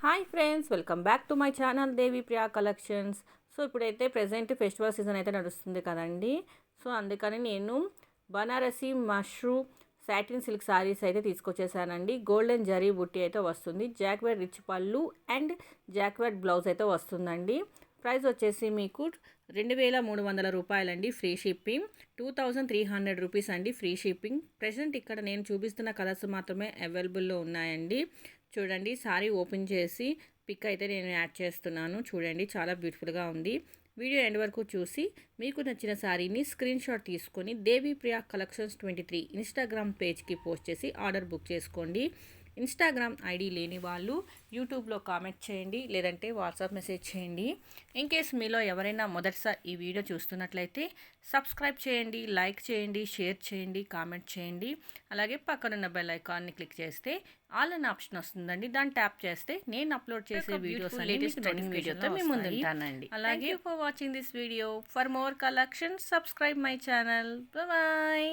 Hi friends, welcome back to my channel Devi Priya collections. So ఇప్పుడైతే present festival season అయితే నడుస్తుంది కదండి. So అందుకని నేను బనారసి మష్రూ సాటిన్ సిల్క్ సారీస్ అయితే తీసుకొచ్చేసానండి. గోల్డెన్ జరీ బుట్టి అయితే వస్తుంది, జాక్వెట్ రిచ్ పళ్ళు అండ్ జాక్వెట్ బ్లౌజ్ అయితే వస్తుందండి. ప్రైస్ వచ్చేసి మీకు 2300 రూపాయలండి, ఫ్రీ షిప్పింగ్. 2300 రూపీస్ అండి, ఫ్రీ షిప్పింగ్. ప్రెజెంట్ ఇక్కడ నేను చూపిస్తున్న కలర్స్ మాత్రమే అవైలబుల్లో ఉన్నాయండి. చూడండి, సారీ ఓపెన్ చేసి పిక్ అయితే నేను యాడ్ చేస్తున్నాను. చూడండి, చాలా బ్యూటిఫుల్గా ఉంది. వీడియో ఎండ్ వరకు చూసి మీకు నచ్చిన శారీని స్క్రీన్ షాట్ తీసుకొని దేవి ప్రియా కలెక్షన్స్ 23 ఇన్స్టాగ్రామ్ పేజ్కి పోస్ట్ చేసి ఆర్డర్ బుక్ చేసుకోండి. ఇన్స్టాగ్రామ్ ఐడి లేని వాళ్ళు యూట్యూబ్లో కామెంట్ చేయండి, లేదంటే వాట్సాప్ మెసేజ్ చేయండి. ఇన్ కేస్ మీలో ఎవరైనా మొదటిసారి ఈ వీడియో చూస్తున్నట్లయితే సబ్స్క్రైబ్ చేయండి, లైక్ చేయండి, షేర్ చేయండి, కామెంట్ చేయండి. అలాగే పక్కనున్న బెల్ ఐకాన్ని క్లిక్ చేస్తే ఆల్ అనే ఆప్షన్ వస్తుందండి. దాన్ని ట్యాప్ చేస్తే నేను అప్లోడ్ చేసే వీడియోస్ లేటెస్ట్ వీడియోతో మీ ముందు ఉంటానండి. అలాగే for watching this video. For more collection subscribe my channel. Bye.